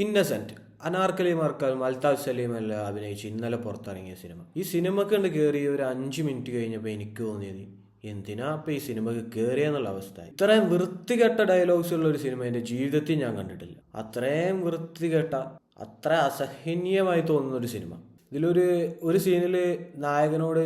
ഇന്നസെന്റ് അനാർക്കലി മർക്കൽ അൽതാഫ് സലീം എല്ലാം അഭിനയിച്ച് ഇന്നലെ പുറത്തിറങ്ങിയ സിനിമ. ഈ സിനിമക്ക് കണ്ട് കയറി ഒരു 5 മിനിറ്റ് കഴിഞ്ഞപ്പോൾ എനിക്ക് തോന്നിയത് എന്തിനാ ഇപ്പം ഈ സിനിമക്ക് കയറിയെന്നുള്ള അവസ്ഥ. ഇത്രയും വൃത്തികെട്ട ഡയലോഗ്സ് ഉള്ള ഒരു സിനിമ എൻ്റെ ജീവിതത്തിൽ ഞാൻ കണ്ടിട്ടില്ല. അത്രയും വൃത്തികെട്ട, അത്ര അസഹനീയമായി തോന്നുന്ന ഒരു സിനിമ. ഒരു സീനിൽ നായകനോട്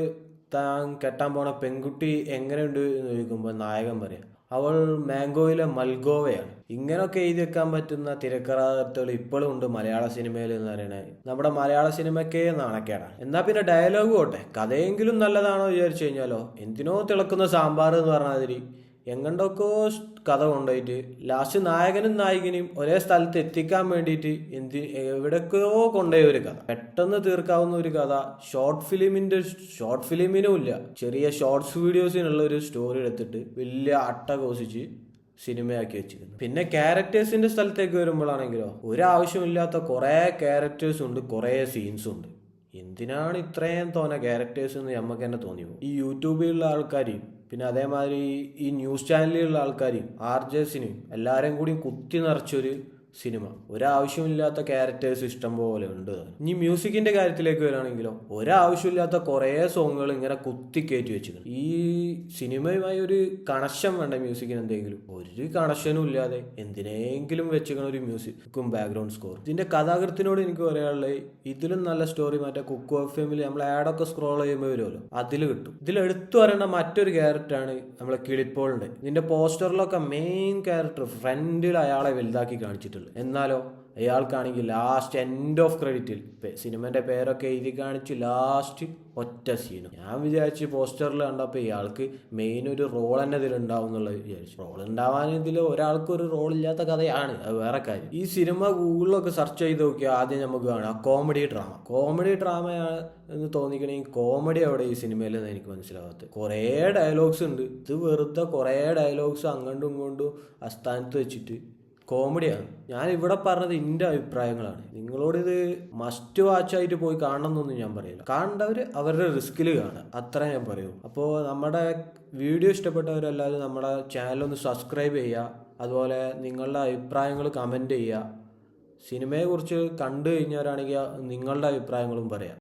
താൻ കെട്ടാൻ പോണ പെൺകുട്ടി എങ്ങനെയുണ്ട് എന്ന് ചോദിക്കുമ്പോൾ നായകൻ പറയാം അവൾ മാംഗോയിലെ മൽഗോവയാണ്. ഇങ്ങനെയൊക്കെ എഴുതി വെക്കാൻ പറ്റുന്ന തിരക്കഥാകൃത്തുകൾ ഇപ്പോഴും ഉണ്ട് മലയാള സിനിമയിൽ എന്ന് പറയണത്. നമ്മുടെ മലയാള സിനിമയ്ക്കേ നാണക്കേടാണ്. എന്നാ പിന്നെ ഡയലോഗ് പോട്ടെ, കഥയെങ്കിലും നല്ലതാണോ വിചാരിച്ചു കഴിഞ്ഞാലോ എന്തിനോ തിളക്കുന്ന സാമ്പാർ എന്ന് പറഞ്ഞാൽ എങ്ങണ്ടൊക്കെ കഥ കൊണ്ടുപോയിട്ട് ലാസ്റ്റ് നായകനും നായികനും ഒരേ സ്ഥലത്ത് എത്തിക്കാൻ വേണ്ടിയിട്ട് എവിടൊക്കെയോ കൊണ്ടുപോയ ഒരു കഥ, പെട്ടെന്ന് തീർക്കാവുന്ന ഒരു കഥ. ഷോർട്ട് ഫിലിമിനും ഇല്ല, ചെറിയ ഷോർട്സ് വീഡിയോസിനുള്ള ഒരു സ്റ്റോറി എടുത്തിട്ട് വലിയ അട്ട കോസിച്ച് സിനിമയാക്കി വെച്ചിരുന്നു. പിന്നെ ക്യാരക്ടേഴ്സിന്റെ സ്ഥലത്തേക്ക് വരുമ്പോഴാണെങ്കിലോ ഒരാവശ്യമില്ലാത്ത കുറേ ക്യാരക്ടേഴ്സ് ഉണ്ട്, കുറേ സീൻസും ഉണ്ട്. എന്തിനാണ് ഇത്രയും തോന്നെ ക്യാരക്ടേഴ്സ് എന്ന് നമുക്ക് തന്നെ തോന്നി പോകും. ഈ യൂട്യൂബിലുള്ള ആൾക്കാരെയും പിന്നെ അതേമാതിരി ഈ ന്യൂസ് ചാനലിലുള്ള ആൾക്കാരെയും ആർജേഴ്സിനെയും എല്ലാവരെയും കൂടി കുത്തി നിറച്ചൊരു സിനിമ. ഒരാവശ്യമില്ലാത്ത ക്യാരക്ടേഴ്സ് ഇഷ്ടം പോലെ ഉണ്ട്. ഇനി മ്യൂസിക്കിന്റെ കാര്യത്തിലേക്ക് വരികയാണെങ്കിലോ ഒരാവശ്യമില്ലാത്ത കുറേ സോങ്ങുകൾ ഇങ്ങനെ കുത്തി കയറ്റി വെച്ചിട്ടുണ്ട്. ഈ സിനിമയുമായി ഒരു കണക്ഷൻ വേണ്ട മ്യൂസിക്കിന്. എന്തെങ്കിലും ഒരു കണക്ഷനും ഇല്ലാതെ എന്തിനെങ്കിലും വെച്ചിരിക്കണ ഒരു മ്യൂസിക്കും ബാക്ക്ഗ്രൗണ്ട് സ്കോർ. ഇതിന്റെ കഥാകൃത്തിനോട് എനിക്ക് പറയാനുള്ളത് ഇതിലും നല്ല സ്റ്റോറി മറ്റേ കുക്കു എഫ്എമ്മിൽ നമ്മൾ ആഡൊക്കെ സ്ക്രോൾ ചെയ്യുമ്പോൾ വരുമല്ലോ അതിൽ കിട്ടും. ഇതിൽ എടുത്തു പറയേണ്ട മറ്റൊരു ക്യാരക്ടറാണ് നമ്മളെ കിളിപ്പോളിന്റെ. ഇതിന്റെ പോസ്റ്ററിലൊക്കെ മെയിൻ ക്യാരക്ടർ ഫ്രണ്ടിൽ അയാളെ വലുതാക്കി കാണിച്ചിട്ടുണ്ട്. എന്നാലോ അയാൾക്കാണെങ്കിൽ ലാസ്റ്റ് എൻഡ് ഓഫ് ക്രെഡിറ്റിൽ സിനിമന്റെ പേരൊക്കെ എഴുതി കാണിച്ച് ലാസ്റ്റ് ഒറ്റ സീനും. ഞാൻ വിചാരിച്ച് പോസ്റ്ററിൽ കണ്ടപ്പോൾ ഇയാൾക്ക് മെയിൻ ഒരു റോൾ തന്നെ ഇതിലുണ്ടാവും എന്നുള്ളത് വിചാരിച്ചു. റോൾ ഉണ്ടാവാൻ ഇതിൽ ഒരാൾക്ക് ഒരു റോൾ ഇല്ലാത്ത കഥയാണ്, അത് വേറെ കാര്യം. ഈ സിനിമ ഗൂഗിളിലൊക്കെ സെർച്ച് ചെയ്ത് നോക്കിയാൽ ആദ്യം നമുക്ക് കാണാം കോമഡി ഡ്രാമ എന്ന് തോന്നിക്കണമെങ്കിൽ കോമഡി അവിടെ ഈ സിനിമയിൽ എനിക്ക് മനസ്സിലാവാത്തത്. കുറേ ഡയലോഗ്സ് ഉണ്ട്. ഇത് വെറുതെ കുറേ ഡയലോഗ്സ് അങ്ങോട്ടും ഇങ്ങോട്ടും അസ്ഥാനത്ത് വെച്ചിട്ട് കോമഡിയാണ്. ഞാൻ ഇവിടെ പറഞ്ഞത് എൻ്റെ അഭിപ്രായങ്ങളാണ്. നിങ്ങളോടിത് മസ്റ്റ് വാച്ചായിട്ട് പോയി കാണണം എന്നൊന്നും ഞാൻ പറയില്ല. കാണേണ്ടവർ അവരുടെ റിസ്കിൽ കാണുക, അത്ര ഞാൻ പറയൂ. അപ്പോൾ നമ്മുടെ വീഡിയോ ഇഷ്ടപ്പെട്ടവരെല്ലാവരും നമ്മുടെ ചാനലൊന്ന് സബ്സ്ക്രൈബ് ചെയ്യുക. അതുപോലെ നിങ്ങളുടെ അഭിപ്രായങ്ങൾ കമൻറ്റ് ചെയ്യുക. സിനിമയെക്കുറിച്ച് കണ്ടു കഴിഞ്ഞവരാണെങ്കിൽ നിങ്ങളുടെ അഭിപ്രായങ്ങളും പറയാം.